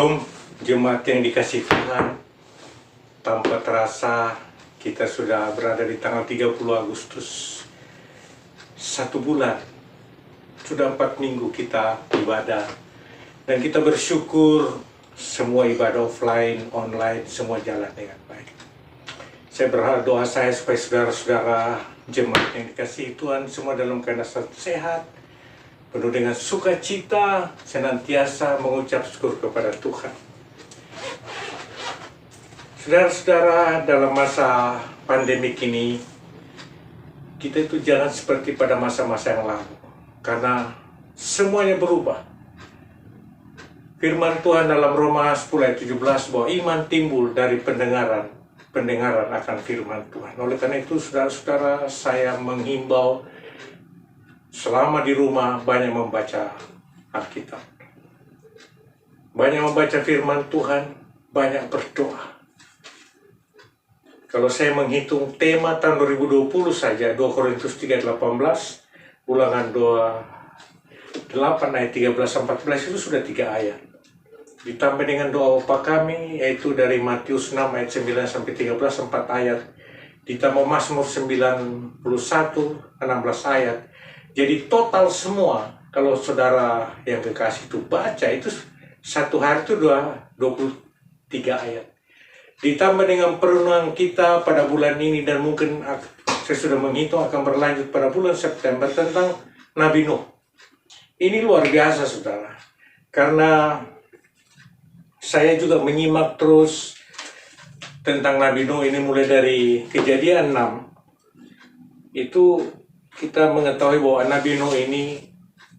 Shalom, jemaat yang dikasihi Tuhan. Tanpa terasa kita sudah berada di tanggal 30 Agustus. 1 bulan, sudah 4 minggu kita ibadah. Dan kita bersyukur semua ibadah offline, online, semua jalan dengan baik. Saya berharap doa saya supaya saudara-saudara jemaat yang dikasihi Tuhan semua dalam keadaan sehat, penuh dengan sukacita, senantiasa mengucap syukur kepada Tuhan. Saudara-saudara, dalam masa pandemi ini, kita itu jalan seperti pada masa-masa yang lalu. Karena semuanya berubah. Firman Tuhan dalam Roma 10 ayat 17 bahwa iman timbul dari pendengaran akan firman Tuhan. Oleh karena itu, saudara-saudara, saya menghimbau selama di rumah banyak membaca Alkitab, banyak membaca firman Tuhan, banyak berdoa. Kalau saya menghitung tema tahun 2020 saja, 2 Korintus 3:18, Ulangan 8 ayat 13-14 itu sudah 3 ayat. Ditambah dengan doa Bapa kami, yaitu dari Matius 6 ayat 9-13, 4 ayat. Ditambah Mazmur 91, 16 ayat. Jadi total semua, kalau saudara yang kekasih itu baca, itu satu hari itu 23 ayat. Ditambah dengan perenungan kita pada bulan ini, dan mungkin saya sudah menghitung akan berlanjut pada bulan September tentang Nabi Nuh. Ini luar biasa, saudara. Karena saya juga menyimak terus tentang Nabi Nuh ini mulai dari Kejadian 6. Itu kita mengetahui bahwa Nabi Nuh ini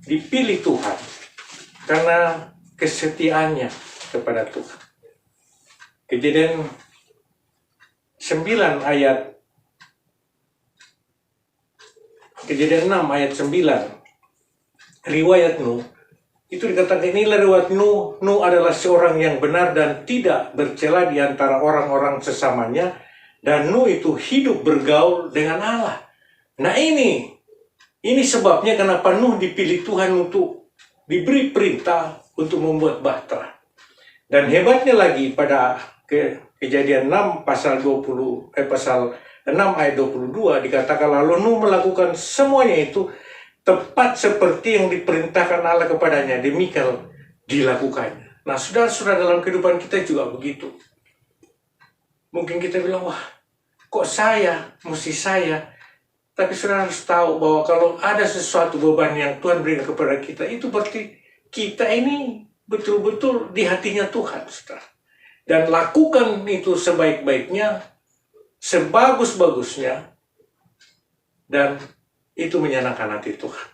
dipilih Tuhan karena kesetiaannya kepada Tuhan. Kejadian 6 ayat 9, riwayat Nuh, itu dikatakan inilah riwayat Nuh. Nuh adalah seorang yang benar dan tidak bercela di antara orang-orang sesamanya, dan Nuh itu hidup bergaul dengan Allah. Nah ini sebabnya kenapa Nuh dipilih Tuhan untuk diberi perintah untuk membuat bahtera. Dan hebatnya lagi pada Kejadian 6 pasal 6 ayat 22 dikatakan lalu Nuh melakukan semuanya itu tepat seperti yang diperintahkan Allah kepadanya, demikian dilakukannya. Nah, saudara-saudara, dalam kehidupan kita juga begitu. Mungkin kita bilang, wah, kok mesti saya? Tapi saudara harus tahu bahwa kalau ada sesuatu beban yang Tuhan berikan kepada kita, itu berarti kita ini betul-betul di hatinya Tuhan, saudara. Dan lakukan itu sebaik-baiknya, sebagus-bagusnya, dan itu menyenangkan hati Tuhan.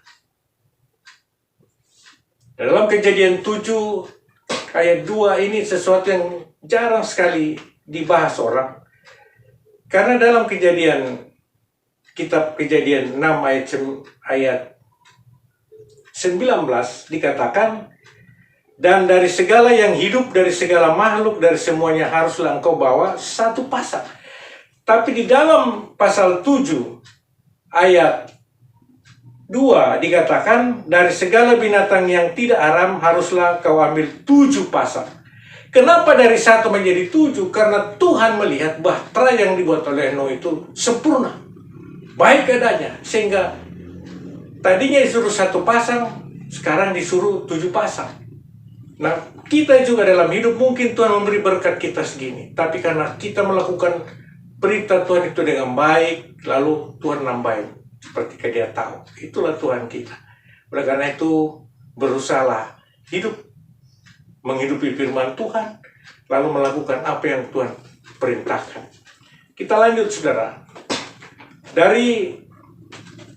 Dalam Kejadian 7 ayat 2 ini sesuatu yang jarang sekali dibahas orang. Karena dalam kitab Kejadian 6 ayat 19 dikatakan, dan dari segala yang hidup, dari segala makhluk, dari semuanya haruslah engkau bawa satu pasang. Tapi di dalam pasal 7 ayat 2 dikatakan, dari segala binatang yang tidak haram haruslah kau ambil 7 pasang. Kenapa dari 1 menjadi 7? Karena Tuhan melihat bahtera yang dibuat oleh Nuh itu sempurna, baik adanya, sehingga tadinya disuruh 1 pasang, sekarang disuruh 7 pasang. Nah, kita juga dalam hidup mungkin Tuhan memberi berkat kita segini, tapi karena kita melakukan perintah Tuhan itu dengan baik, lalu Tuhan nambahin seperti Dia tahu. Itulah Tuhan kita. Oleh karena itu, berusahalah hidup menghidupi firman Tuhan, lalu melakukan apa yang Tuhan perintahkan. Kita lanjut, saudara.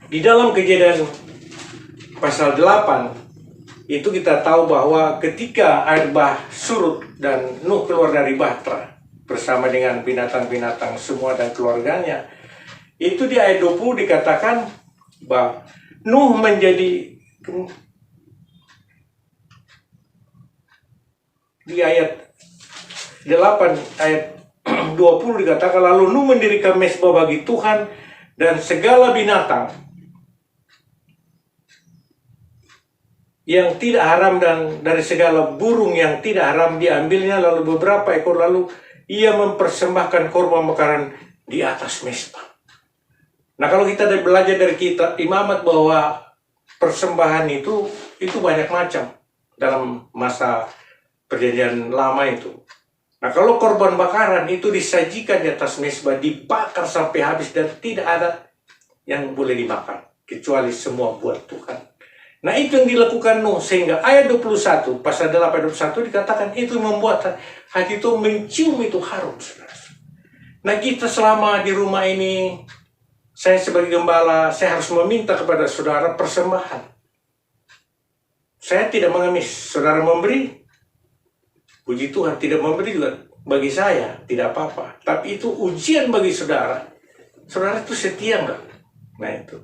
Di dalam Kejadian pasal 8 itu kita tahu bahwa ketika air bah surut dan Nuh keluar dari bahtera bersama dengan binatang-binatang semua dan keluarganya, itu di ayat 20 dikatakan bahwa Nuh menjadi, di ayat 8 ayat 20 dikatakan lalu Nuh mendirikan mezbah bagi Tuhan dan segala binatang yang tidak haram dan dari segala burung yang tidak haram diambilnya, lalu beberapa ekor, lalu ia mempersembahkan korban bakaran di atas mezbah. Nah, kalau kita belajar dari kitab Imamat bahwa persembahan itu banyak macam dalam masa perjanjian lama itu. Nah, kalau korban bakaran itu disajikan di atas mezbah, dibakar sampai habis dan tidak ada yang boleh dimakan kecuali semua buat Tuhan. Nah, itu yang dilakukan Nuh, sehingga ayat 21 pasal 8 ayat 21 dikatakan itu membuat hati itu mencium itu harum, saudara. Nah, kita selama di rumah ini, saya sebagai gembala, saya harus meminta kepada saudara persembahan. Saya tidak mengemis, saudara memberi, puji Tuhan, tidak memberi juga bagi saya, tidak apa-apa. Tapi itu ujian bagi saudara. Saudara itu setia enggak? Nah itu.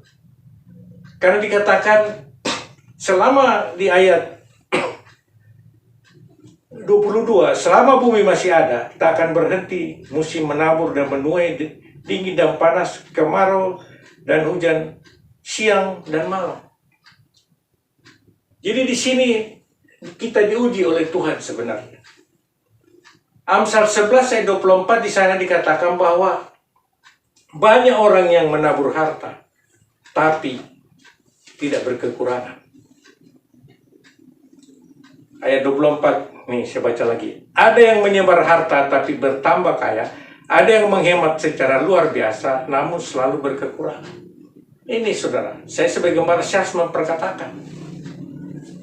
Karena dikatakan, selama di ayat 22, selama bumi masih ada, tak akan berhenti musim menabur dan menuai, dingin dan panas, kemarau dan hujan, siang dan malam. Jadi di sini kita diuji oleh Tuhan sebenarnya. Amsal 11 ayat 24 di sana dikatakan bahwa banyak orang yang menabur harta, tapi tidak berkekurangan. Ayat 24, nih saya baca lagi. Ada yang menyebar harta tapi bertambah kaya, ada yang menghemat secara luar biasa namun selalu berkekurangan. Ini saudara, saya sebagai gembala syas memperkatakan.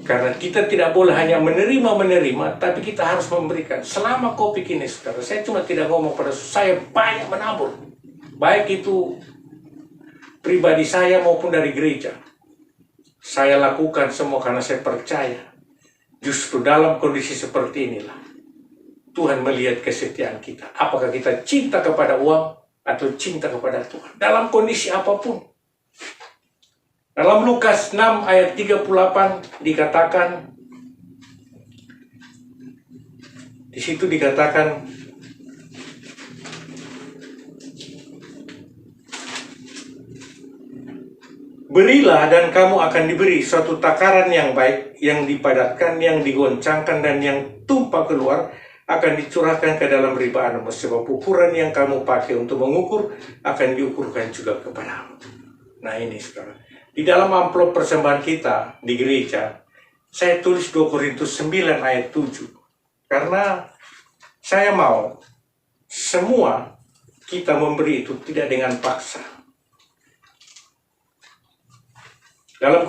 Karena kita tidak boleh hanya menerima, tapi kita harus memberikan. Selama kau pikir ini saudara, saya cuma tidak ngomong pada saya banyak menabur. Baik itu pribadi saya maupun dari gereja. Saya lakukan semua karena saya percaya. Justru dalam kondisi seperti inilah Tuhan melihat kesetiaan kita. Apakah kita cinta kepada uang atau cinta kepada Tuhan. Dalam kondisi apapun. Dalam Lukas 6 ayat 38 dikatakan, di situ dikatakan, berilah dan kamu akan diberi suatu takaran yang baik, yang dipadatkan, yang digoncangkan, dan yang tumpah keluar akan dicurahkan ke dalam ribaanmu. Sebab ukuran yang kamu pakai untuk mengukur akan diukurkan juga kepadamu. Nah ini saudara, di dalam amplop persembahan kita di gereja, saya tulis 2 Korintus 9 ayat 7. Karena saya mau semua kita memberi itu tidak dengan paksa. Dalam 2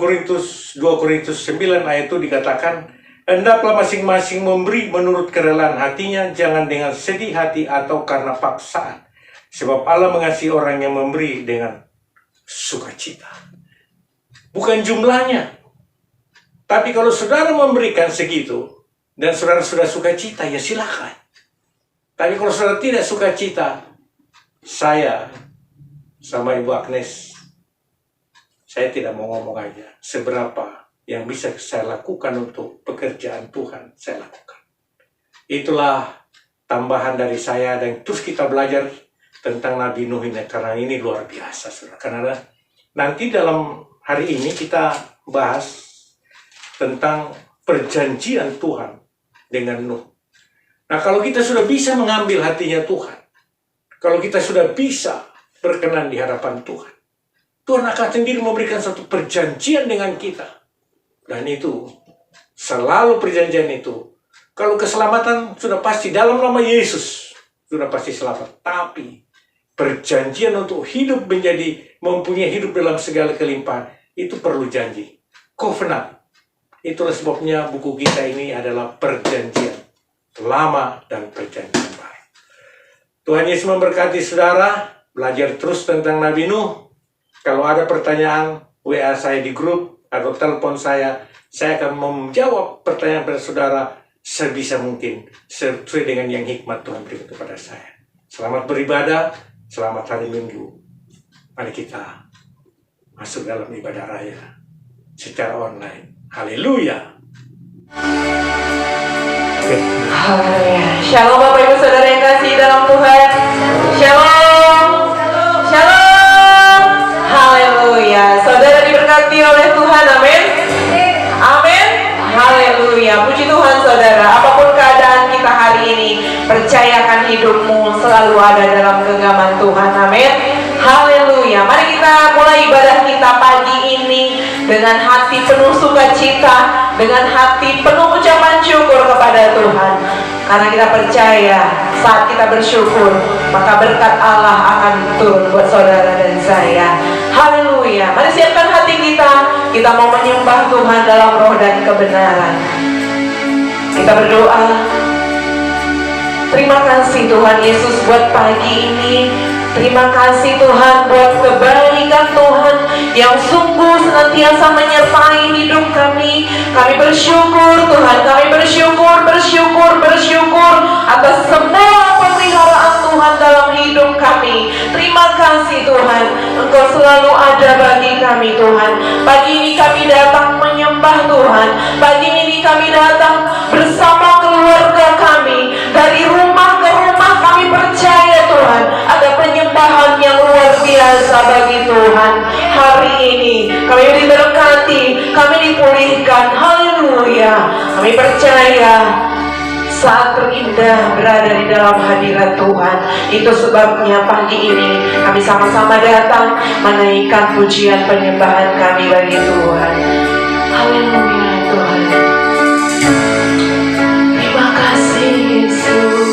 Korintus 9 ayat itu dikatakan, hendaklah masing-masing memberi menurut kerelaan hatinya, jangan dengan sedih hati atau karena paksaan. Sebab Allah mengasihi orang yang memberi dengan sukacita. Bukan jumlahnya. Tapi kalau saudara memberikan segitu, dan saudara sudah sukacita, ya silakan. Tapi kalau saudara tidak sukacita, saya sama Ibu Agnes, saya tidak mau ngomong aja seberapa yang bisa saya lakukan untuk pekerjaan Tuhan, saya lakukan. Itulah tambahan dari saya, dan terus kita belajar tentang Nabi Nuh ini, karena ini luar biasa, saudara. Karena nanti dalam hari ini kita bahas tentang perjanjian Tuhan dengan Nuh. Nah, kalau kita sudah bisa mengambil hatinya Tuhan, kalau kita sudah bisa berkenan di hadapan Tuhan, Tuhan akan sendiri memberikan satu perjanjian dengan kita. Dan itu, selalu perjanjian itu. Kalau keselamatan sudah pasti dalam nama Yesus, sudah pasti selamat. Tapi, perjanjian untuk hidup mempunyai hidup dalam segala kelimpahan, itu perlu janji. Covenant. Itulah sebabnya buku kita ini adalah perjanjian lama dan perjanjian baru. Tuhan Yesus memberkati saudara. Belajar terus tentang Nabi Nuh. Kalau ada pertanyaan, WA saya di grup atau telepon saya akan menjawab pertanyaan pada saudara sebisa mungkin, sesuai dengan yang hikmat Tuhan berikan kepada saya. Selamat beribadah, selamat hari Minggu. Mari kita masuk dalam ibadah raya secara online. Haleluya. Haleluya. Shalom Bapak Ibu Saudara yang kasih dalam Tuhan. Shalom. Haleluya. Saudara diberkati oleh Tuhan. Amin. Amin. Tuhan saudara, apapun keadaan kita hari ini, percayakan hidupmu selalu ada dalam genggaman Tuhan. Amin. Haleluya. Mari kita mulai ibadah kita pagi ini dengan hati penuh sukacita, dengan hati penuh ucapan syukur kepada Tuhan. Karena kita percaya saat kita bersyukur, maka berkat Allah akan turun buat saudara dan saya. Haleluya. Mari siapkan hati kita. Kita mau menyembah Tuhan dalam roh dan kebenaran. Kita berdoa. Terima kasih Tuhan Yesus buat pagi ini. Terima kasih Tuhan buat kebaikan Tuhan yang sungguh senantiasa menyertai hidup kami. Kami bersyukur Tuhan, kami bersyukur atas semua pemeliharaan Tuhan dalam hidup kami. Terima kasih Tuhan, Engkau selalu ada bagi kami Tuhan. Pagi ini kami datang menyembah Tuhan. Pagi ini kami datang bersama keluarga kami. Dari rumah ke rumah kami percaya Tuhan, ada penyembahan yang luar biasa bagi Tuhan. Hari ini kami diberkati, kami dipulihkan. Haleluya. Kami percaya saat terindah berada di dalam hadirat Tuhan. Itu sebabnya pagi ini kami sama-sama datang menaikkan pujian penyembahan kami bagi Tuhan. Haleluya Tuhan. Terima kasih Yesus.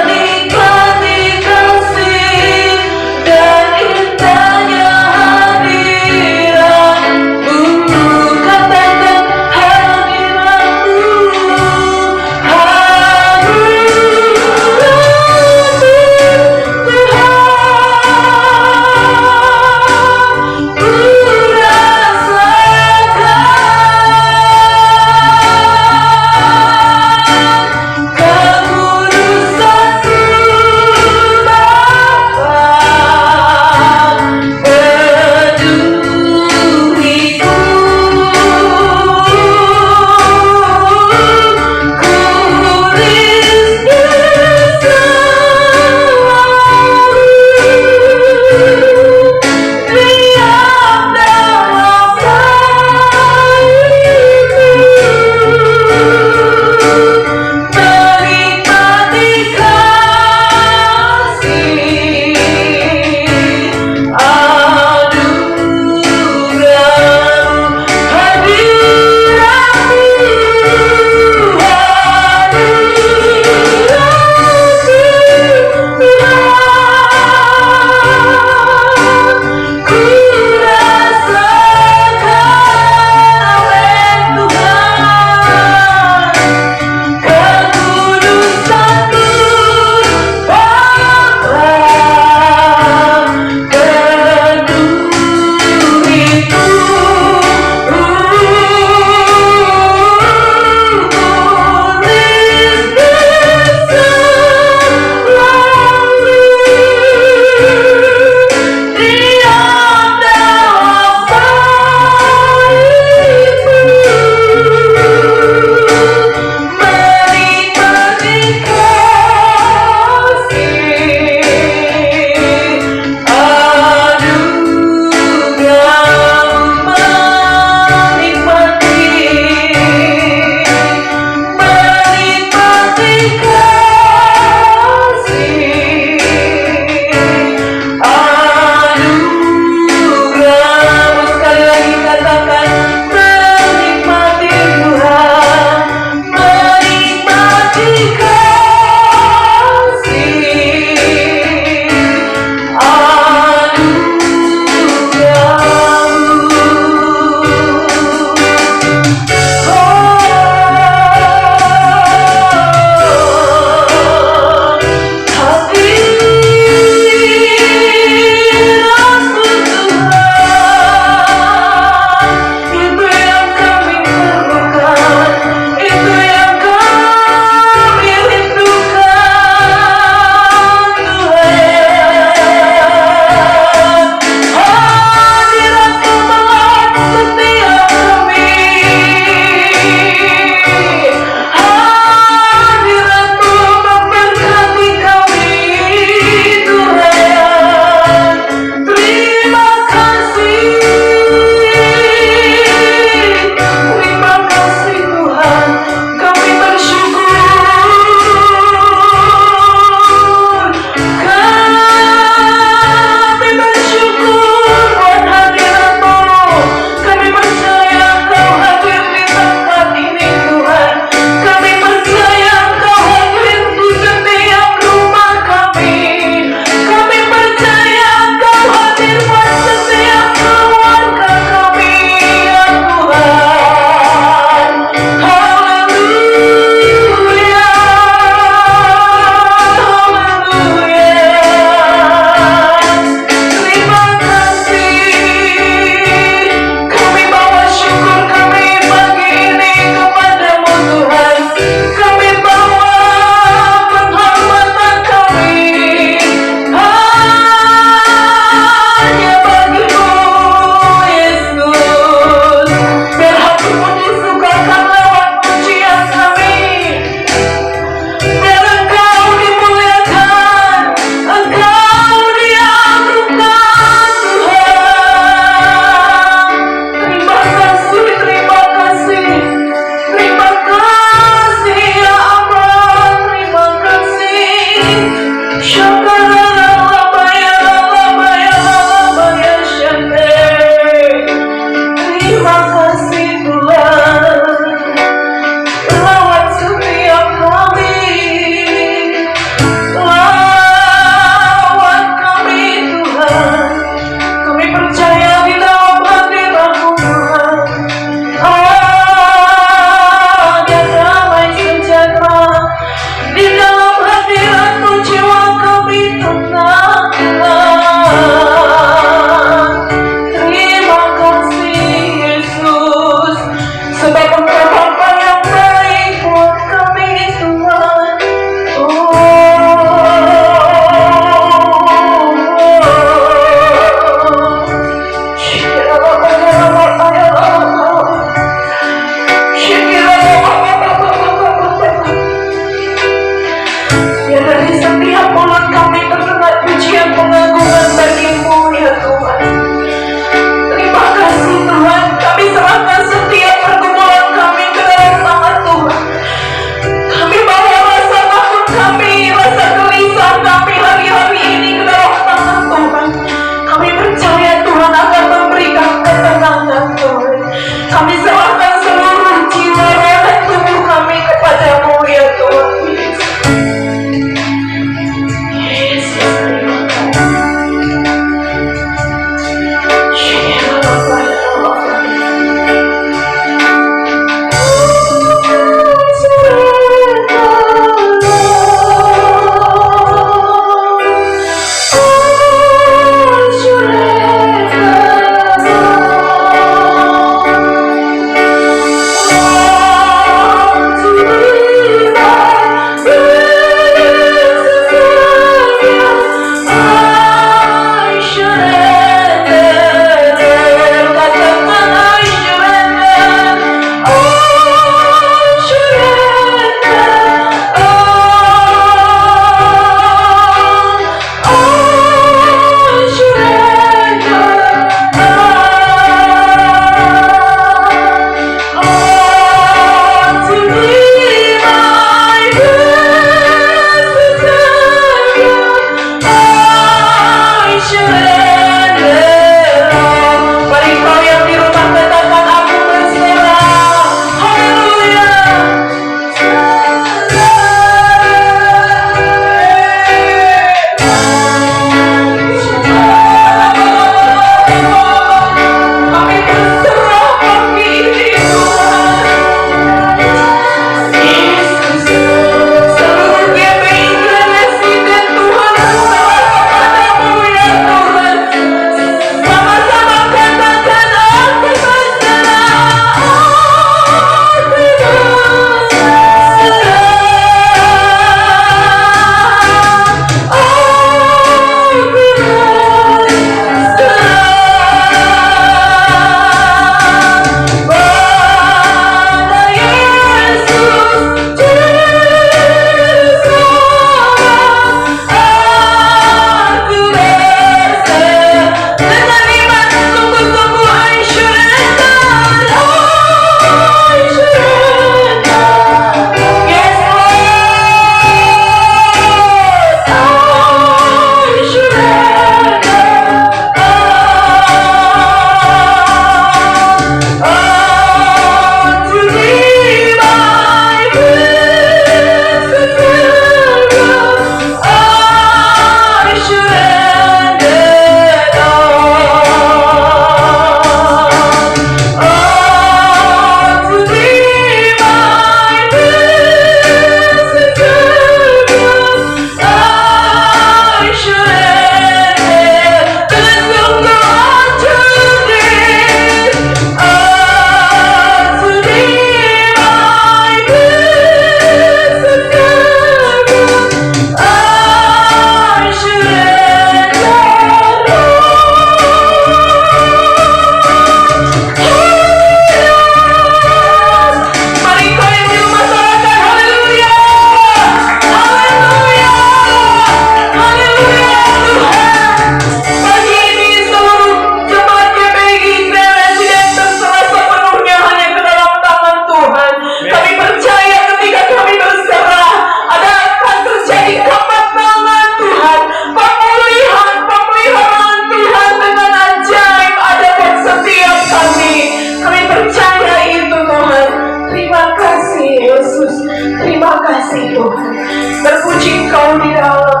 kasih Tuhan. Terpuji Engkau di dalam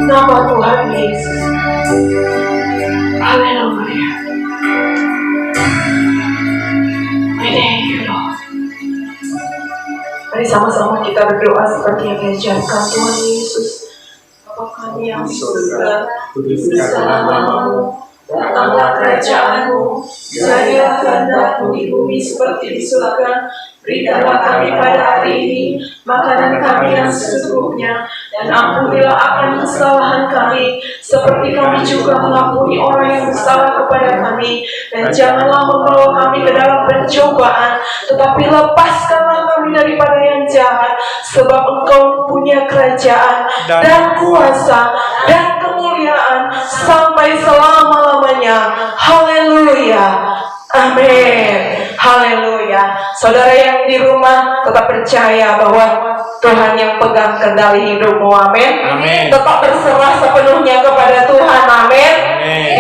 nama Tuhan Yesus. Haleluya. Thank you Lord. Mari sama-sama kita berdoa seperti yang diajarkan Tuhan Yesus. Bapa kami yang di surga, kuduskanlah namamu, datanglah kerajaan-Mu, jadilah kehendak-Mu di bumi seperti di surga. Berikanlah kami pada hari ini makanan kami yang secukupnya, dan ampunilah akan kesalahan kami, seperti kami juga mengampuni orang yang bersalah kepada kami. Dan janganlah membawa kami ke dalam pencobaan, tetapi lepaskanlah kami daripada yang jahat, sebab Engkau punya kerajaan dan kuasa dan kemuliaan sampai selama-lamanya. Haleluya. Amin. Haleluya. Saudara yang di rumah tetap percaya bahwa Tuhan yang pegang kendali hidupmu. Amin. Amin. Tetap berserah sepenuhnya kepada Tuhan. Amin.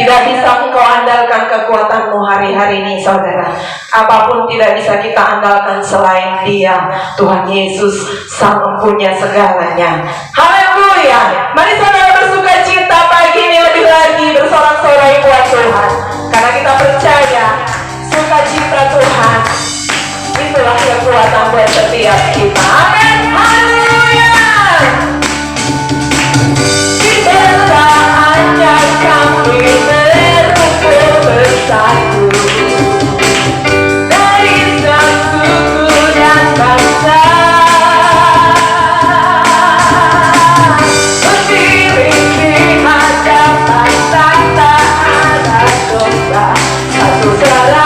Tidak bisa engkau andalkan kekuatanmu hari-hari ini, saudara. Apapun tidak bisa kita andalkan selain Dia. Tuhan Yesus Sang Empunya segalanya. Haleluya. Mari saudara bersuka cita pagi ini lebih lagi bersorak-sorai buat Tuhan. Karena kita percaya sukacita Tuhan itulah kekuatan buat setiap kita. Amin. Haleluya. Kita hanya kami berkumpul bersatu dari suku dan bangsa, berdiri di hadapan tahta anak domba, satu suara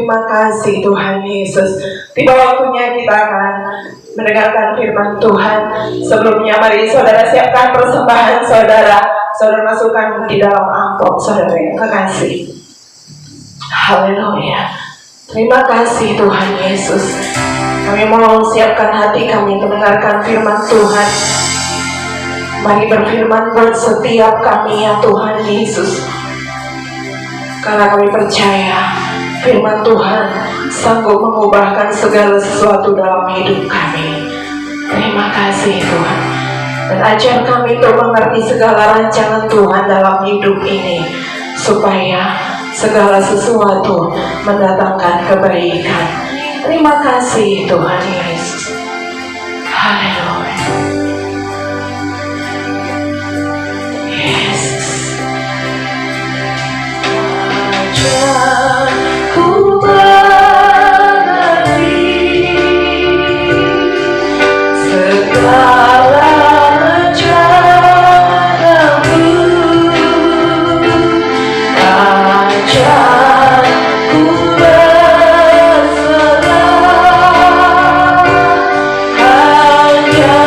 Terima kasih Tuhan Yesus. Tiba waktunya kita akan mendengarkan firman Tuhan. Sebelumnya mari saudara siapkan persembahan saudara. Saudara masukkan di dalam amplop saudara yang kekasih. Haleluya. Terima kasih Tuhan Yesus. Kami mau siapkan hati kami mendengarkan firman Tuhan. Mari berfirman buat setiap kami ya Tuhan Yesus. Karena kami percaya firman Tuhan sanggup mengubahkan segala sesuatu dalam hidup kami. Terima kasih Tuhan. Dan ajar kami untuk mengerti segala rancangan Tuhan dalam hidup ini, supaya segala sesuatu mendatangkan kebaikan. Terima kasih Tuhan Yesus. Haleluya. Yesus. Ajar ku mengerti segala rencanamu. Ajar ku berserah hanya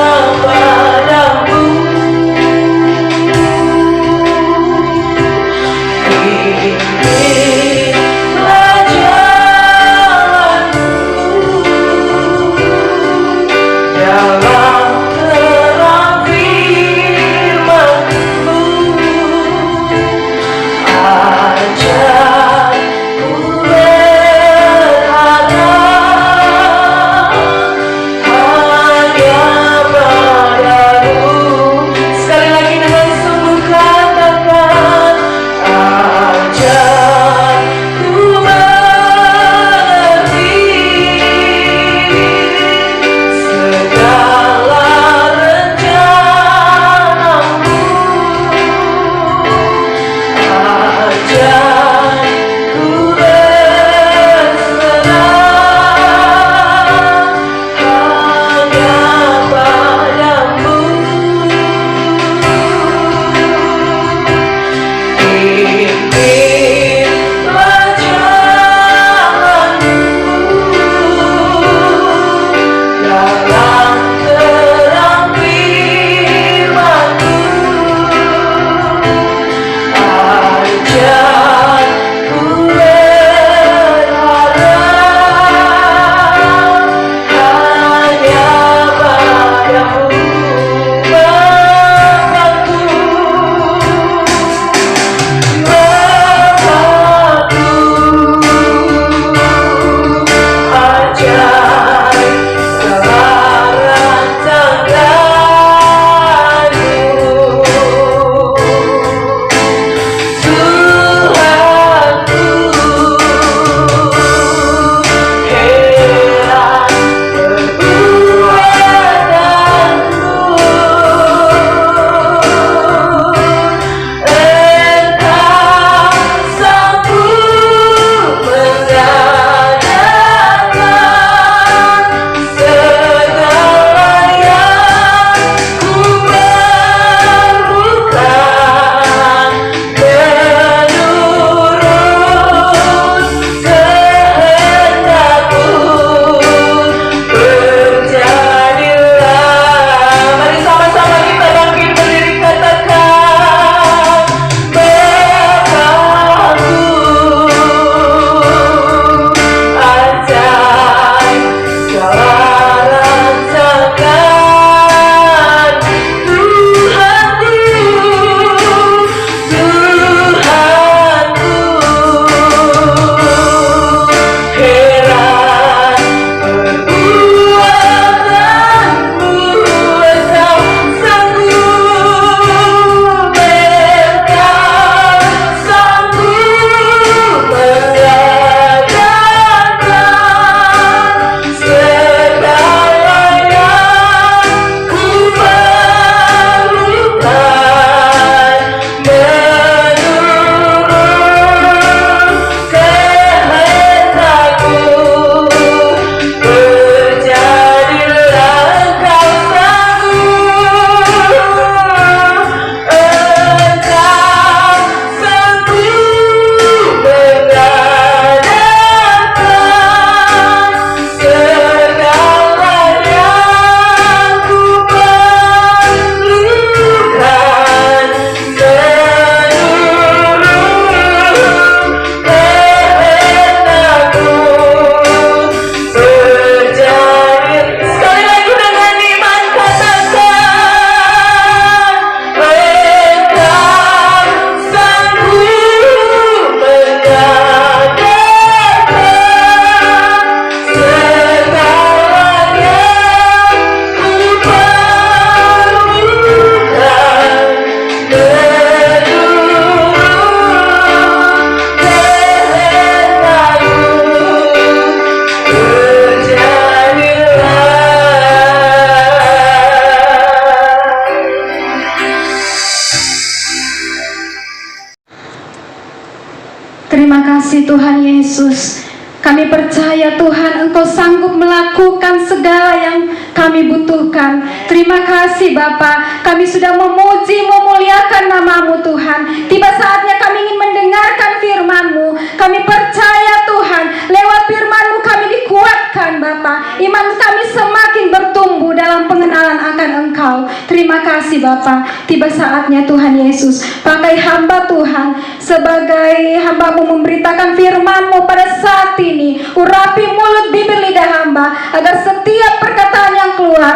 kasih Tuhan Yesus. Kami percaya Tuhan Engkau sanggup melakukan segala yang kami butuhkan. Terima kasih Bapa, kami sudah memuji, memuliakan nama-Mu Tuhan. Tiba saatnya kami ingin mendengarkan firman-Mu. Kami percaya Tuhan, lewat firman-Mu kami dikuatkan Bapa. Iman kami semakin bertumbuh dalam pengenalan akan Engkau. Terima kasih Bapa. Tiba saatnya Tuhan Yesus, pakai hamba Tuhan sebagai hamba-Mu memberitakan firman-Mu pada saat ini. Urapi mulut bibir lidah hamba agar setiap perkataan yang keluar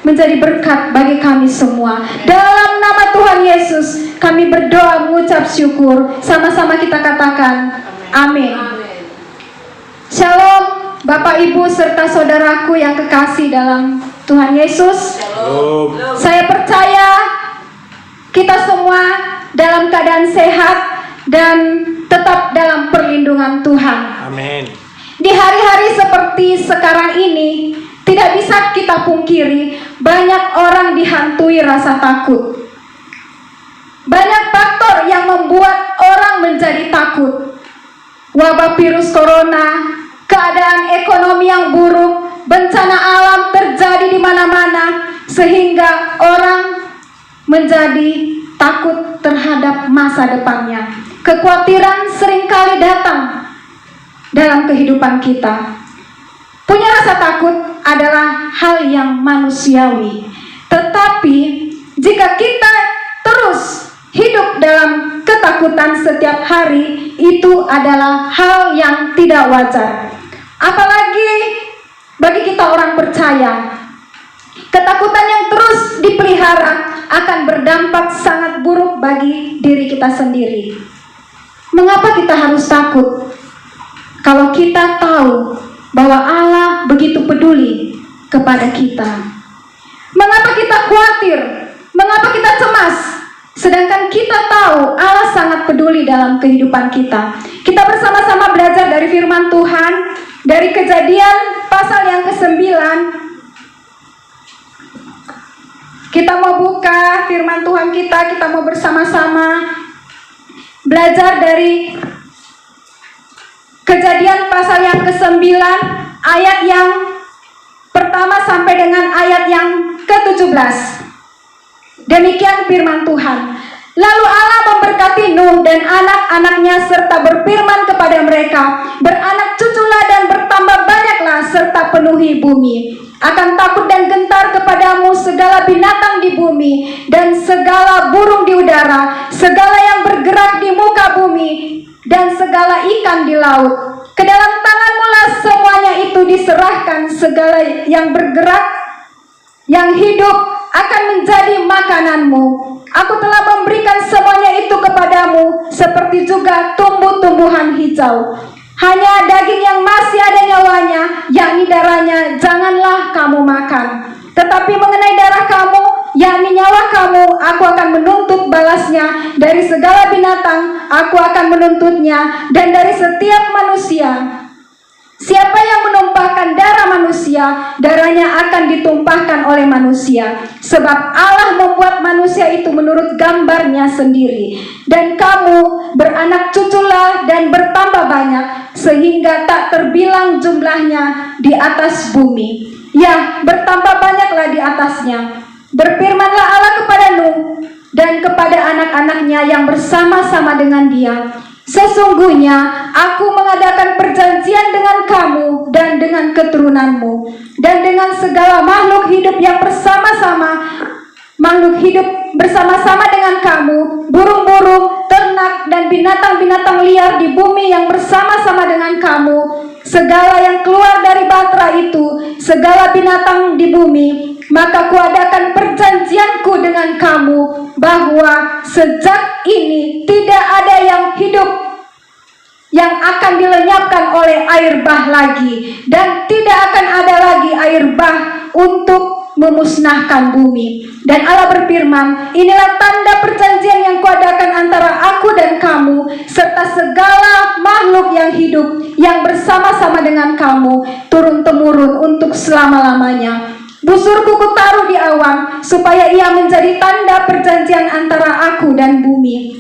menjadi berkat bagi kami semua. Dalam nama Tuhan Yesus kami berdoa mengucap syukur. Sama-sama kita katakan amin. Shalom Bapak Ibu serta saudaraku yang kekasih dalam Tuhan Yesus. Shalom. Saya percaya kita semua dalam keadaan sehat dan tetap dalam perlindungan Tuhan. Amin. Di hari-hari seperti sekarang ini, tidak bisa kita pungkiri banyak orang dihantui rasa takut. Banyak faktor yang membuat orang menjadi takut. Wabah virus corona, keadaan ekonomi yang buruk, bencana alam terjadi di mana-mana, sehingga orang menjadi takut terhadap masa depannya. Kekhawatiran seringkali datang dalam kehidupan kita. Punya rasa takut adalah hal yang manusiawi. Tetapi jika kita terus hidup dalam ketakutan setiap hari, itu adalah hal yang tidak wajar. Apalagi bagi kita orang percaya, ketakutan yang terus dipelihara akan berdampak sangat buruk bagi diri kita sendiri. Mengapa kita harus takut? Kalau kita tahu bahwa Allah begitu peduli kepada kita. Mengapa kita khawatir? Mengapa kita cemas? Sedangkan kita tahu Allah sangat peduli dalam kehidupan kita. Kita bersama-sama belajar dari firman Tuhan, dari Kejadian pasal yang ke-9. Kita mau buka firman Tuhan kita mau bersama-sama belajar dari Kejadian pasal yang ke-9 ayat yang pertama sampai dengan ayat yang ke-17. Demikian firman Tuhan. Lalu Allah memberkati Nuh dan anak-anaknya serta berfirman kepada mereka, beranak cuculah dan bertambah banyaklah serta penuhi bumi. Akan takut dan gentar kepadamu segala binatang di bumi dan segala burung di udara, segala yang bergerak di muka bumi dan segala ikan di laut. Ke dalam tanganmu-lah semuanya itu diserahkan, segala yang bergerak, yang hidup akan menjadi makananmu. Aku telah memberikan semuanya itu kepadamu, seperti juga tumbuh-tumbuhan hijau. Hanya daging yang masih ada nyawanya, yakni darahnya, janganlah kamu makan. Tetapi mengenai darah kamu, yakni nyawa kamu, aku akan menuntut balasnya. Dari segala binatang, aku akan menuntutnya, dan dari setiap manusia. Siapa yang menumpahkan darah manusia, darahnya akan ditumpahkan oleh manusia. Sebab Allah membuat manusia itu menurut gambarnya sendiri. Dan kamu beranak cuculah dan bertambah banyak, sehingga tak terbilang jumlahnya di atas bumi. Ya, bertambah banyaklah di atasnya. Berfirmanlah Allah kepada Nuh dan kepada anak-anaknya yang bersama-sama dengan dia. Sesungguhnya aku mengadakan perjanjian dengan kamu dan dengan keturunanmu dan dengan segala makhluk hidup yang bersama-sama dengan kamu, burung-burung, ternak dan binatang-binatang liar di bumi yang bersama-sama dengan kamu, segala yang keluar dari batra itu, segala binatang di bumi. Maka kuadakan perjanjianku dengan kamu, bahwa sejak ini tidak ada yang hidup yang akan dilenyapkan oleh air bah lagi, dan tidak akan ada lagi air bah untuk memusnahkan bumi. Dan Allah berfirman, inilah tanda perjanjian yang kuadakan antara aku dan kamu, serta segala makhluk yang hidup yang bersama-sama dengan kamu, turun-temurun untuk selama-lamanya. Busurku kutaruh di awan, supaya ia menjadi tanda perjanjian antara aku dan bumi.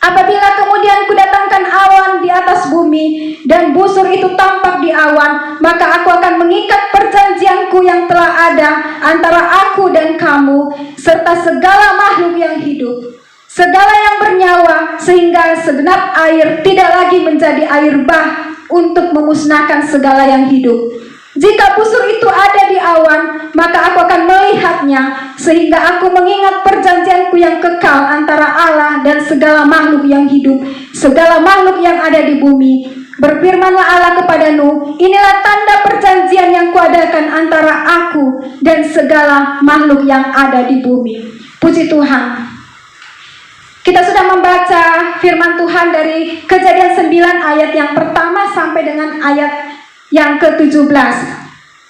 Apabila kemudian kudatangkan awan di atas bumi dan busur itu tampak di awan, maka aku akan mengikat perjanjianku yang telah ada antara aku dan kamu serta segala makhluk yang hidup, segala yang bernyawa, sehingga segenap air tidak lagi menjadi air bah untuk memusnahkan segala yang hidup. Jika busur itu ada di awan, maka aku akan melihatnya, sehingga aku mengingat perjanjianku yang kekal antara Allah dan segala makhluk yang hidup, segala makhluk yang ada di bumi. Berfirmanlah Allah kepada Nuh, inilah tanda perjanjian yang kuadakan antara aku dan segala makhluk yang ada di bumi. Puji Tuhan. Kita sudah membaca firman Tuhan dari Kejadian 9 ayat yang pertama sampai dengan ayat yang ke-17.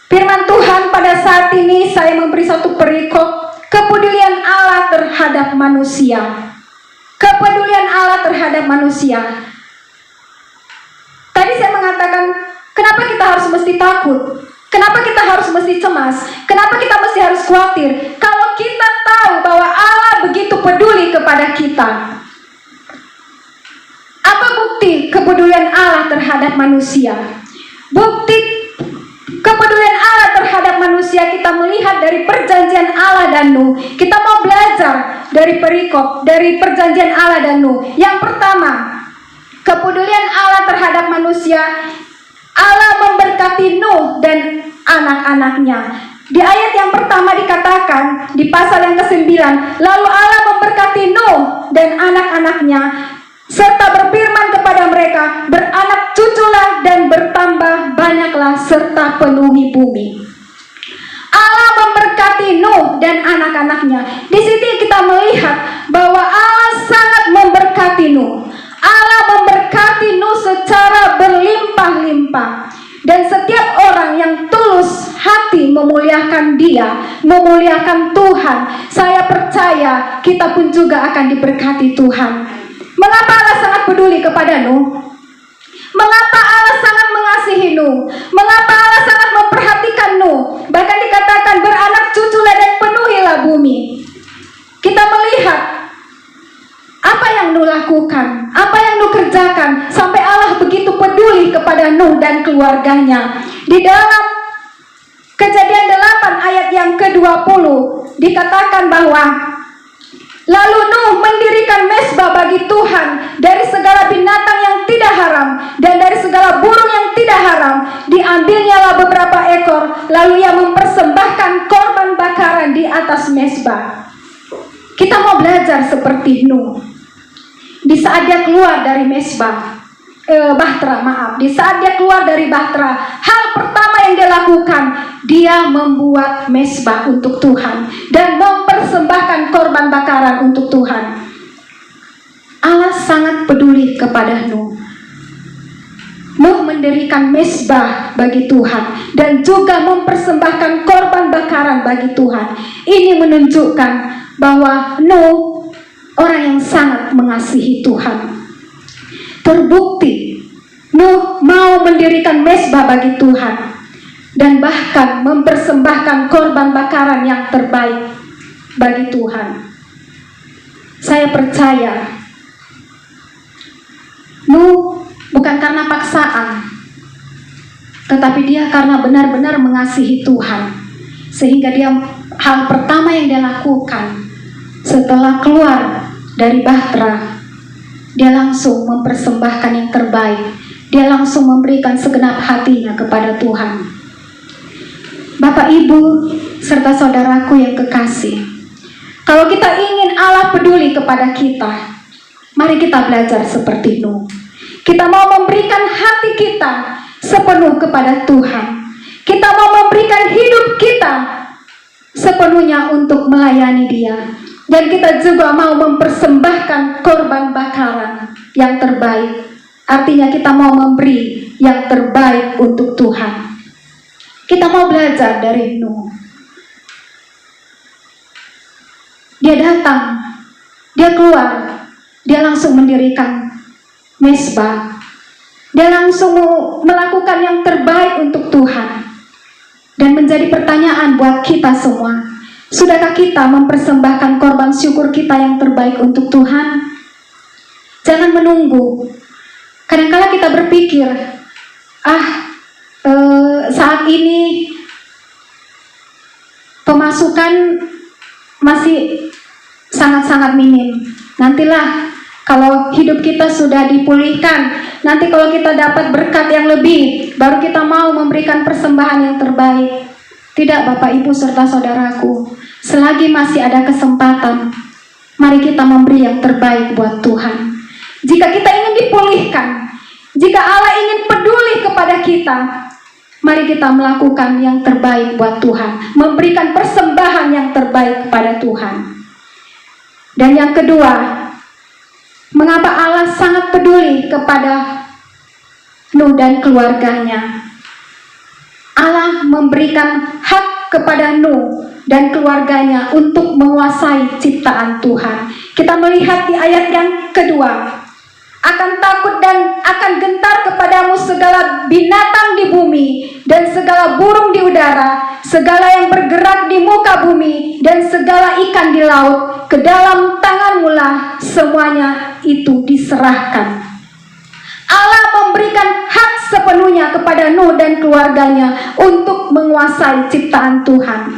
Firman Tuhan pada saat ini saya memberi satu perikop, kepedulian Allah terhadap manusia. Kepedulian Allah terhadap manusia. Tadi saya mengatakan, kenapa kita harus mesti takut? Kenapa kita harus mesti cemas? Kenapa kita mesti harus khawatir? Kalau kita tahu bahwa Allah begitu peduli kepada kita. Apa bukti kepedulian Allah terhadap manusia? Bukti kepedulian Allah terhadap manusia kita melihat dari perjanjian Allah dan Nuh. Kita mau belajar dari perikop, dari perjanjian Allah dan Nuh. Yang pertama, kepedulian Allah terhadap manusia. Allah memberkati Nuh dan anak-anaknya. Di ayat yang pertama dikatakan, di pasal yang ke-9, lalu Allah memberkati Nuh dan anak-anaknya, serta berfirman kepada mereka, beranak cuculah dan bertambah banyaklah serta penuhi bumi. Allah memberkati Nuh dan anak-anaknya. Di sini kita melihat bahwa Allah sangat memberkati Nuh. Allah memberkati Nuh secara berlimpah-limpah. Dan setiap orang yang tulus hati memuliakan Dia, memuliakan Tuhan, saya percaya kita pun juga akan diberkati Tuhan. Mengapa Allah sangat peduli kepada Nuh? Mengapa Allah sangat mengasihi Nuh? Mengapa Allah sangat memperhatikan Nuh? Bahkan dikatakan beranak cuculah dan penuhilah bumi. Kita melihat apa yang Nuh lakukan, apa yang Nuh kerjakan, sampai Allah begitu peduli kepada Nuh dan keluarganya. Di dalam Kejadian 8 ayat yang ke-20 dikatakan bahwa lalu Nuh mendirikan mezbah bagi Tuhan dari segala binatang yang tidak haram dan dari segala burung yang tidak haram. Diambilnyalah beberapa ekor, lalu ia mempersembahkan korban bakaran di atas mezbah. Kita mau belajar seperti Nuh. Di saat dia keluar dari Bahtera, di saat dia keluar dari Bahtera, hal pertama yang dia lakukan, dia membuat mezbah untuk Tuhan dan mempersembahkan korban bakaran untuk Tuhan. Allah sangat peduli kepada Nuh. Nuh mendirikan mezbah bagi Tuhan dan juga mempersembahkan korban bakaran bagi Tuhan. Ini menunjukkan bahwa Nuh orang yang sangat mengasihi Tuhan. Terbukti Nuh mau mendirikan mezbah bagi Tuhan dan bahkan mempersembahkan korban bakaran yang terbaik bagi Tuhan. Saya percaya Nuh bukan karena paksaan, tetapi dia karena benar-benar mengasihi Tuhan, sehingga dia hal pertama yang dia lakukan setelah keluar dari Bahtera, dia langsung mempersembahkan yang terbaik. Dia langsung memberikan segenap hatinya kepada Tuhan. Bapak, Ibu, serta saudaraku yang kekasih, kalau kita ingin Allah peduli kepada kita, mari kita belajar seperti Nuh. Kita mau memberikan hati kita sepenuh kepada Tuhan. Kita mau memberikan hidup kita sepenuhnya untuk melayani Dia. Dan kita juga mau mempersembahkan korban bakaran yang terbaik. Artinya kita mau memberi yang terbaik untuk Tuhan. Kita mau belajar dari Nuh. Dia datang, dia keluar, dia langsung mendirikan mezbah. Dia langsung melakukan yang terbaik untuk Tuhan. Dan menjadi pertanyaan buat kita semua, sudahkah kita mempersembahkan korban syukur kita yang terbaik untuk Tuhan? Jangan menunggu. Kadang-kala kita berpikir, saat ini pemasukan masih sangat-sangat minim. Nantilah kalau hidup kita sudah dipulihkan, nanti kalau kita dapat berkat yang lebih, baru kita mau memberikan persembahan yang terbaik. Tidak, Bapak, Ibu, serta saudaraku. Selagi masih ada kesempatan, mari kita memberi yang terbaik buat Tuhan. Jika kita ingin dipulihkan, jika Allah ingin peduli kepada kita, mari kita melakukan yang terbaik buat Tuhan, memberikan persembahan yang terbaik kepada Tuhan. Dan yang kedua, mengapa Allah sangat peduli kepada Nuh dan keluarganya? Allah memberikan hak kepada Nuh dan keluarganya untuk menguasai ciptaan Tuhan. Kita melihat di ayat yang kedua, akan takut dan akan gentar kepadamu segala binatang di bumi dan segala burung di udara, segala yang bergerak di muka bumi dan segala ikan di laut, ke dalam tanganmu lah semuanya itu diserahkan. Allah memberikan hak sepenuhnya kepada Nuh dan keluarganya untuk menguasai ciptaan Tuhan.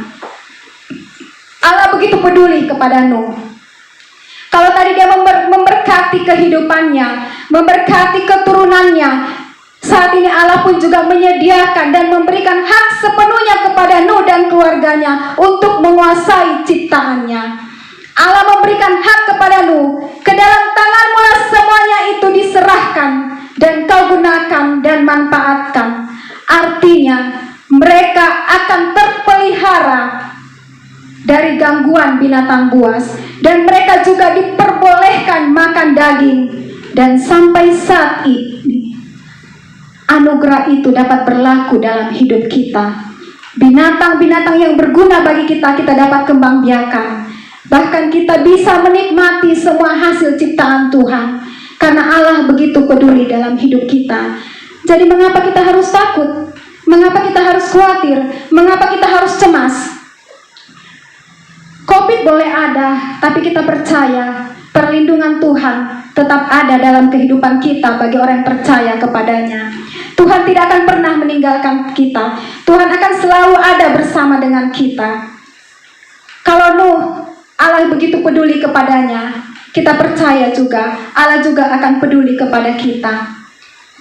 Allah begitu peduli kepada Nuh. Kalau tadi dia memberkati kehidupannya, memberkati keturunannya, saat ini Allah pun juga menyediakan dan memberikan hak sepenuhnya kepada Nuh dan keluarganya untuk menguasai ciptaannya. Allah memberikan hak kepada Nuh, ke dalam tanganmu lah semuanya itu diserahkan dan kau gunakan dan manfaatkan. Artinya mereka akan terpelihara dari gangguan binatang buas, dan mereka juga diperbolehkan makan daging. Dan sampai saat ini anugerah itu dapat berlaku dalam hidup kita. Binatang-binatang yang berguna bagi kita, kita dapat kembangbiakan. Bahkan kita bisa menikmati semua hasil ciptaan Tuhan, karena Allah begitu peduli dalam hidup kita. Jadi mengapa kita harus takut? Mengapa kita harus khawatir? Mengapa kita harus cemas? Covid boleh ada, tapi kita percaya perlindungan Tuhan tetap ada dalam kehidupan kita bagi orang yang percaya kepadanya. Tuhan tidak akan pernah meninggalkan kita. Tuhan akan selalu ada bersama dengan kita. Kalau Nuh, Allah begitu peduli kepadanya, kita percaya juga Allah juga akan peduli kepada kita.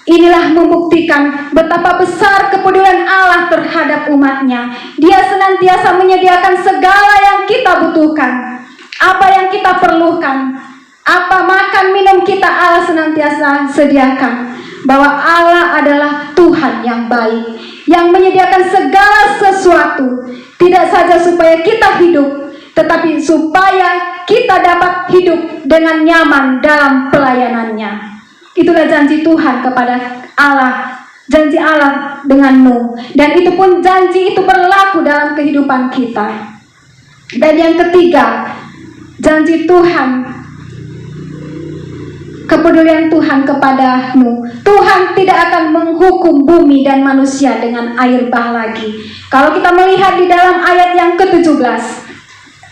Inilah membuktikan betapa besar kepedulian Allah terhadap umatnya. Dia senantiasa menyediakan segala yang kita butuhkan, apa yang kita perlukan, apa makan minum kita Allah senantiasa sediakan. Bahwa Allah adalah Tuhan yang baik, yang menyediakan segala sesuatu, tidak saja supaya kita hidup, tetapi supaya kita dapat hidup dengan nyaman dalam pelayanannya. Itulah janji Tuhan kepada Allah, janji Allah dengan Nuh. Dan itu pun janji itu berlaku dalam kehidupan kita. Dan yang ketiga, janji Tuhan, kepedulian Tuhan kepada Nuh. Tuhan tidak akan menghukum bumi dan manusia dengan air bah lagi. Kalau kita melihat di dalam ayat yang ke-17,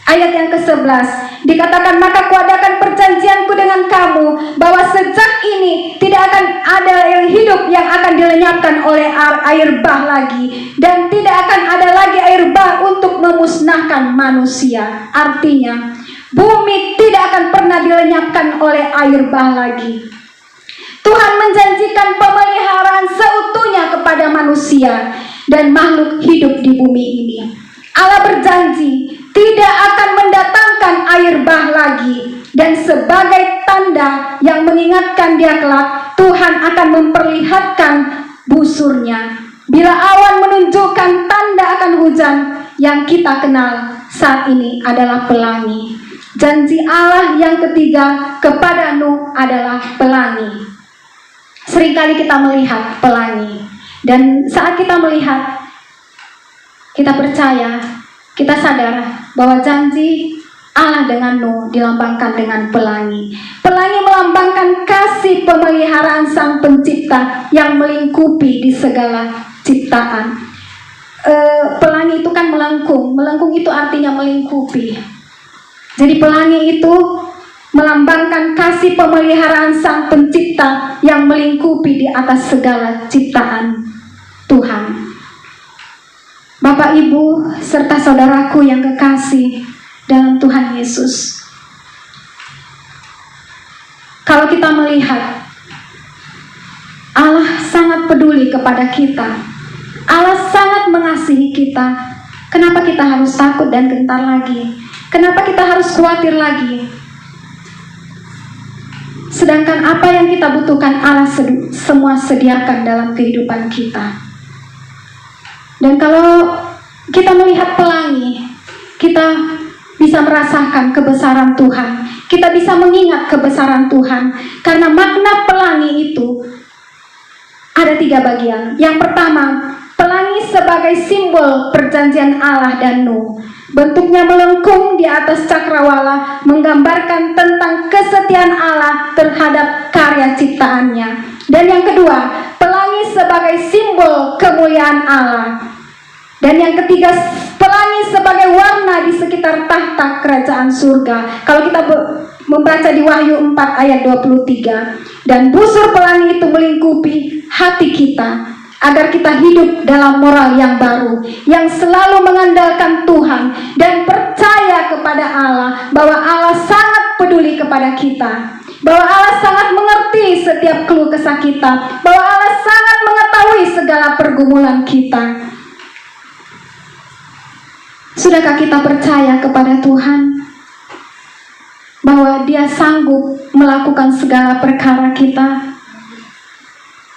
ayat yang ke-11, dikatakan, maka kuadakan perjanjianku dengan kamu, bahwa sejak ini tidak akan ada yang hidup yang akan dilenyapkan oleh air bah lagi, dan tidak akan ada lagi air bah untuk memusnahkan manusia. Artinya, bumi tidak akan pernah dilenyapkan oleh air bah lagi. Tuhan menjanjikan pemeliharaan seutuhnya kepada manusia dan makhluk hidup di bumi ini. Allah berjanji tidak akan mendatangkan air bah lagi, dan sebagai tanda yang mengingatkan dia kelak, Tuhan akan memperlihatkan busurnya. Bila awan menunjukkan tanda akan hujan, yang kita kenal saat ini adalah pelangi. Janji Allah yang ketiga kepada Nuh adalah pelangi. Seringkali kita melihat pelangi, dan saat kita melihat, kita percaya, kita sadar bahwa janji Allah dengan Nuh dilambangkan dengan pelangi. Pelangi melambangkan kasih pemeliharaan Sang Pencipta yang melingkupi di segala ciptaan. Pelangi itu kan melengkung. Melengkung itu artinya melingkupi. Jadi pelangi itu melambangkan kasih pemeliharaan Sang Pencipta yang melingkupi di atas segala ciptaan Tuhan. Bapak, Ibu, serta saudaraku yang kekasih dalam Tuhan Yesus, kalau kita melihat Allah sangat peduli kepada kita, Allah sangat mengasihi kita, kenapa kita harus takut dan gentar lagi? Kenapa kita harus khawatir lagi? Sedangkan apa yang kita butuhkan Allah semua sediakan dalam kehidupan kita. Dan kalau kita melihat pelangi, kita bisa merasakan kebesaran Tuhan. Kita bisa mengingat kebesaran Tuhan. Karena makna pelangi itu ada 3 bagian. Yang pertama, pelangi sebagai simbol perjanjian Allah dan Nuh. Bentuknya melengkung di atas cakrawala, menggambarkan tentang kesetiaan Allah terhadap karya ciptaannya. Dan yang kedua, pelangi sebagai simbol kemuliaan Allah. Dan yang ketiga, pelangi sebagai warna di sekitar tahta kerajaan surga. Kalau kita membaca di Wahyu 4 ayat 23. Dan busur pelangi itu melingkupi hati kita, agar kita hidup dalam moral yang baru, yang selalu mengandalkan Tuhan dan percaya kepada Allah, bahwa Allah sangat peduli kepada kita, bahwa Allah sangat mengerti setiap keluh kesah kita, bahwa Allah sangat mengetahui segala pergumulan kita. Sudahkah kita percaya kepada Tuhan bahwa Dia sanggup melakukan segala perkara kita?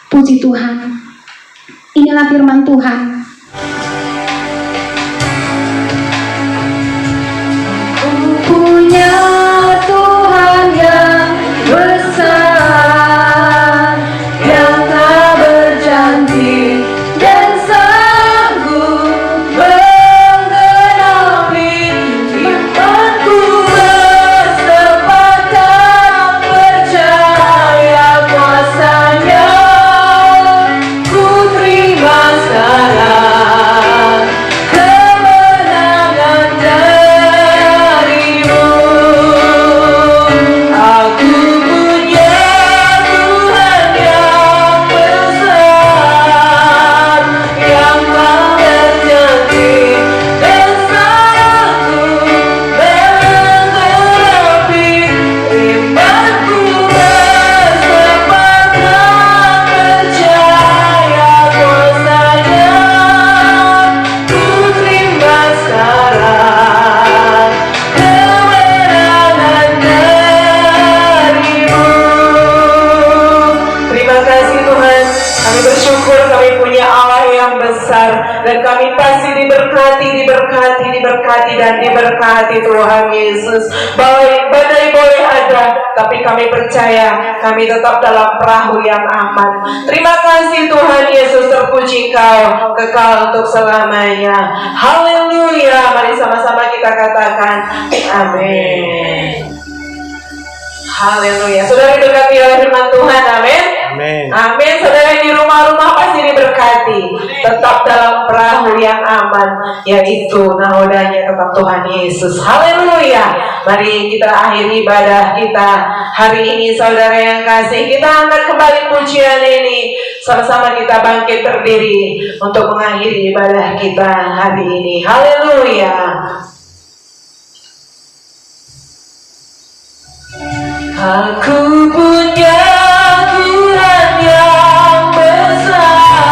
Puji Tuhan. Inilah firman Tuhan. Ku punya Tuhan yang besar, yang tak berjanji dan sanggup menggenapi imanku, bersepakat percaya kuasa-Nya. Ku terima sekarang kemenangan darimu. Aku punya Tuhan yang besar, yang tak berjanji dan sanggup menggenapi imanku, bersepakat percaya kuasa-Nya. Ku terima sekarang kemenangan darimu. Terima kasih Tuhan, kami bersyukur kami punya Allah yang besar, dan kami pasti diberkati dan diberkati Tuhan Yesus. Badai boleh ada, tapi kami percaya kami tetap dalam perahu yang aman. Terima kasih Tuhan Yesus, terpuji Kau kekal untuk selamanya. Haleluya. Mari sama-sama kita katakan amin. Haleluya. Saudara diberkati oleh firman Tuhan, amin. Amin. Amin. Saudara yang di rumah-rumah pasti diberkati, tetap dalam perahu yang aman, yaitu nahodanya tetap Tuhan Yesus. Haleluya. Mari kita akhiri ibadah kita hari ini, saudara yang kasih. Kita angkat kembali pujian ini, sama-sama kita bangkit berdiri untuk mengakhiri ibadah kita hari ini. Haleluya. Aku punya Tuhan yang besar,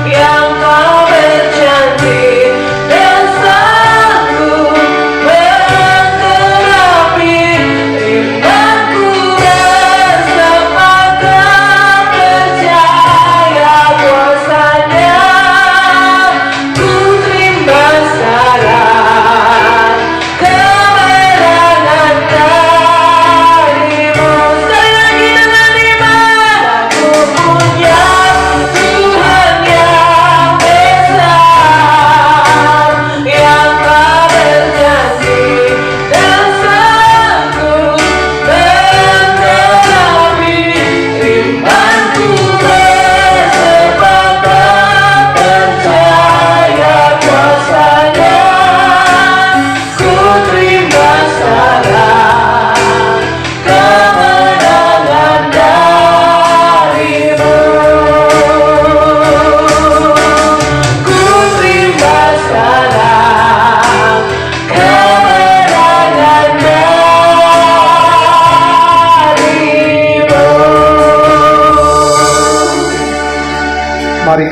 yang tak berjanji dan sanggup menggenapi imanku, bersepakat percaya kuasa-Nya. Ku terima sekarang kemenangan darimu.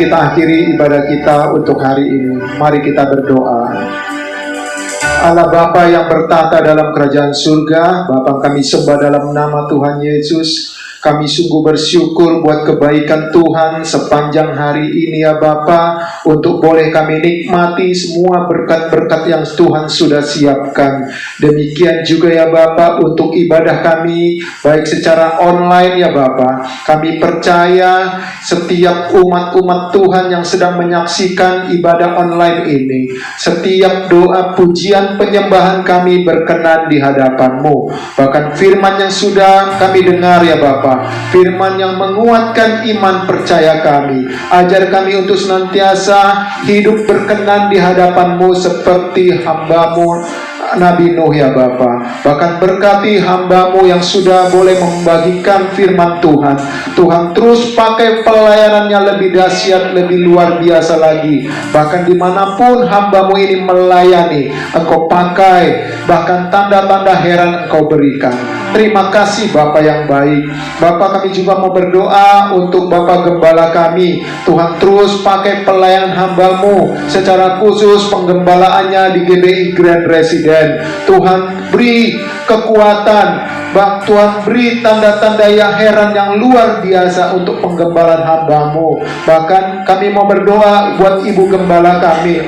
kita akhiri ibadah kita untuk hari ini. Mari kita berdoa. Allah Bapa yang bertata dalam kerajaan surga, Bapa kami sembah dalam nama Tuhan Yesus. Kami sungguh bersyukur buat kebaikan Tuhan sepanjang hari ini ya Bapa, untuk boleh kami nikmati semua berkat-berkat yang Tuhan sudah siapkan. Demikian juga ya Bapa untuk ibadah kami, baik secara online ya Bapa. Kami percaya setiap umat-umat Tuhan yang sedang menyaksikan ibadah online ini, setiap doa, pujian, penyembahan kami berkenan di hadapan-Mu. Bahkan firman yang sudah kami dengar ya Bapa, firman yang menguatkan iman percaya kami. Ajar kami untuk senantiasa hidup berkenan di hadapan-Mu seperti hamba-Mu Nabi Nuh ya Bapa. Bahkan berkati hamba-Mu yang sudah boleh membagikan firman Tuhan. Tuhan terus pakai pelayanannya lebih dahsyat, lebih luar biasa lagi. Bahkan dimanapun hamba-Mu ini melayani, Engkau pakai, bahkan tanda-tanda heran Engkau berikan. Terima kasih Bapa yang baik. Bapa, kami juga mau berdoa untuk Bapak Gembala kami. Tuhan terus pakai pelayanan hamba-Mu, secara khusus penggembalaannya di GBI Grand Resident. Tuhan beri kekuatan, Tuhan beri tanda-tanda yang heran yang luar biasa untuk penggembalaan hamba-Mu. Bahkan kami mau berdoa buat Ibu Gembala kami.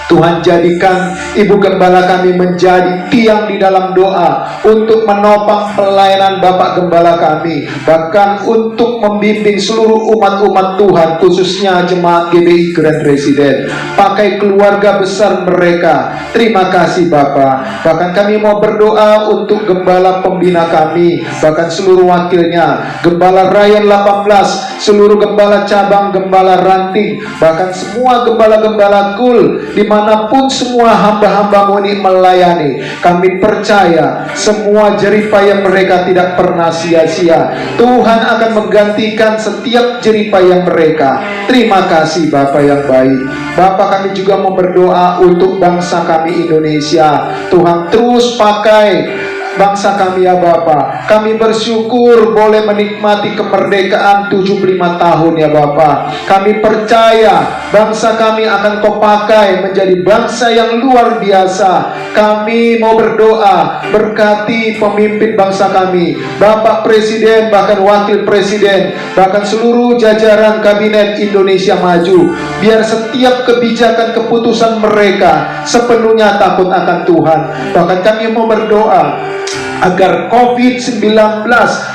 Tuhan jadikan Ibu Gembala kami menjadi tiang di dalam doa untuk menopang pelayanan Bapak Gembala kami, bahkan untuk membimbing seluruh umat-umat Tuhan, khususnya jemaat GBI Grand Resident. Pakai keluarga besar mereka. Terima kasih Bapak. Bahkan kami mau berdoa untuk Gembala pembina kami, bahkan seluruh wakilnya, Gembala Ryan 18, seluruh Gembala cabang, Gembala ranting, bahkan semua Gembala-Gembala kul, dimanapun semua hamba-hamba-Mu ini melayani. Kami percaya semua jeripaya mereka tidak pernah sia-sia. Tuhan akan menggantikan setiap jeripaya mereka. Terima kasih Bapa yang baik. Bapa, kami juga mau berdoa untuk bangsa kami Indonesia. Tuhan terus pakai bangsa kami ya Bapa. Kami bersyukur boleh menikmati kemerdekaan 75 tahun ya Bapa. Kami percaya bangsa kami akan Kau pakai menjadi bangsa yang luar biasa. Kami mau berdoa, berkati pemimpin bangsa kami, Bapak Presiden, bahkan Wakil Presiden, bahkan seluruh jajaran Kabinet Indonesia Maju. Biar setiap kebijakan keputusan mereka sepenuhnya takut akan Tuhan. Bahkan kami mau berdoa agar COVID-19,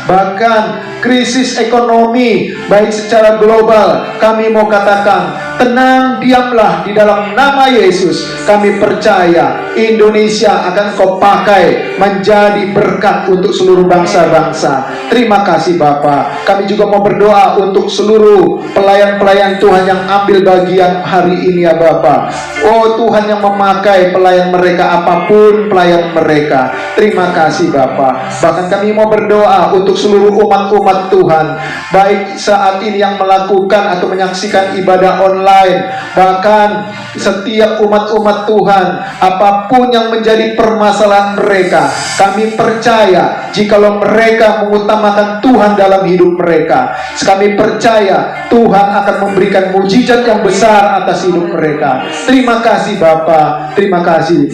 bahkan krisis ekonomi baik secara global, kami mau katakan tenang, diamlah di dalam nama Yesus. Kami percaya Indonesia akan Kau pakai menjadi berkat untuk seluruh bangsa-bangsa. Terima kasih Bapa. Kami juga mau berdoa untuk seluruh pelayan-pelayan Tuhan yang ambil bagian hari ini ya Bapa. Oh Tuhan yang memakai pelayan mereka, apapun pelayan mereka. Terima kasih Bapa. Bahkan kami mau berdoa untuk seluruh umat-umat Tuhan, baik saat ini yang melakukan atau menyaksikan ibadah online, bahkan setiap umat-umat Tuhan, apapun yang menjadi permasalahan mereka, kami percaya jikalau mereka mengutamakan Tuhan dalam hidup mereka, kami percaya Tuhan akan memberikan mujizat yang besar atas hidup mereka. Terima kasih Bapa, terima kasih.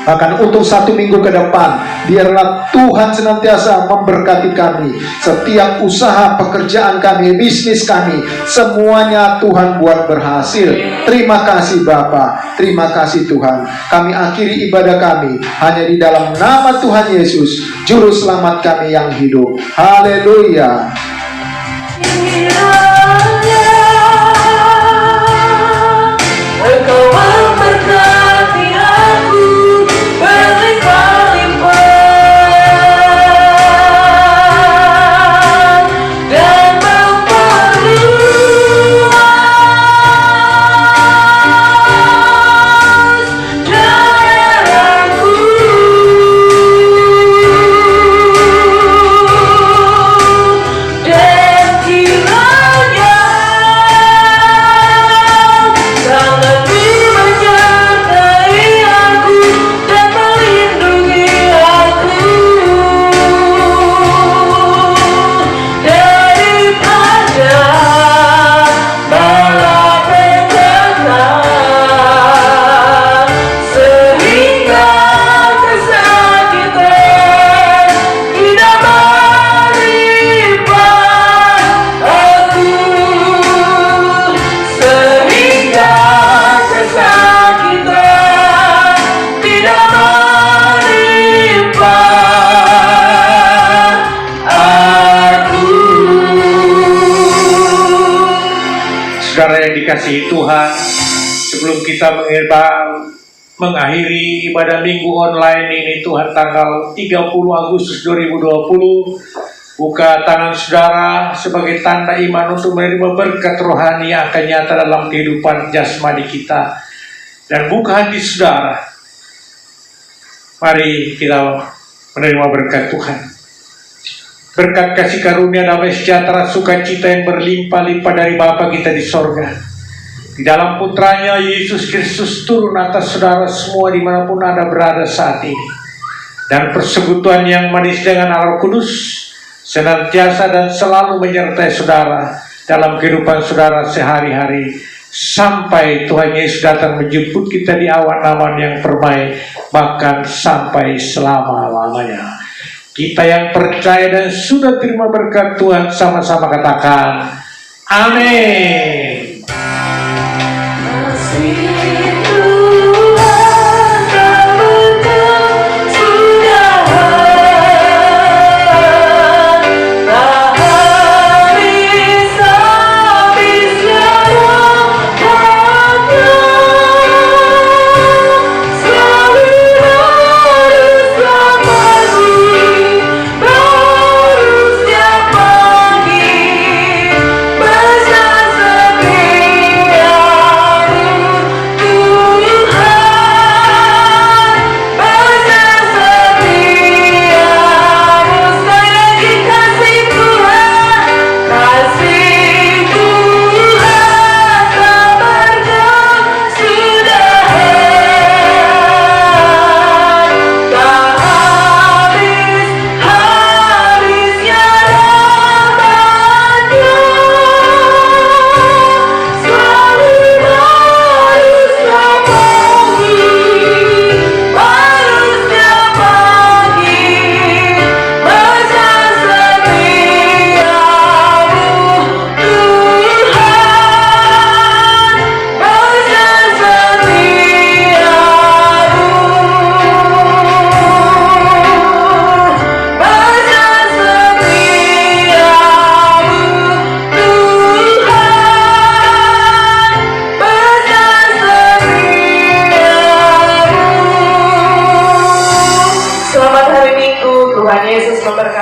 Bahkan untuk 1 minggu ke depan, biarlah Tuhan senantiasa memberkati kami. Setiap usaha, pekerjaan kami, bisnis kami, semuanya Tuhan buat berhasil. Terima kasih Bapa, terima kasih Tuhan. Kami akhiri ibadah kami hanya di dalam nama Tuhan Yesus, Juru Selamat kami yang hidup. Haleluya. Engkau memberkati aku berlimpah-limpah dan memperluas daerahku. Dan dikasihi Tuhan, sebelum kita mengakhiri ibadah minggu online ini Tuhan tanggal 30 Agustus 2020, buka tangan saudara sebagai tanda iman untuk menerima berkat rohani yang akan nyata dalam kehidupan jasmani kita, dan buka hati saudara. Mari kita menerima berkat Tuhan. Berkat kasih karunia, damai sejahtera, sukacita yang berlimpah-limpah dari Bapa kita di sorga, di dalam putranya Yesus Kristus turun atas saudara semua dimanapun Anda berada saat ini. Dan persekutuan yang manis dengan Allah Kudus senantiasa dan selalu menyertai saudara dalam kehidupan saudara sehari-hari, sampai Tuhan Yesus datang menjemput kita di awan-awan yang permai, bahkan sampai selama-lamanya. Kita yang percaya dan sudah terima berkat Tuhan sama-sama katakan amin. Tuhan Yesus memberkati.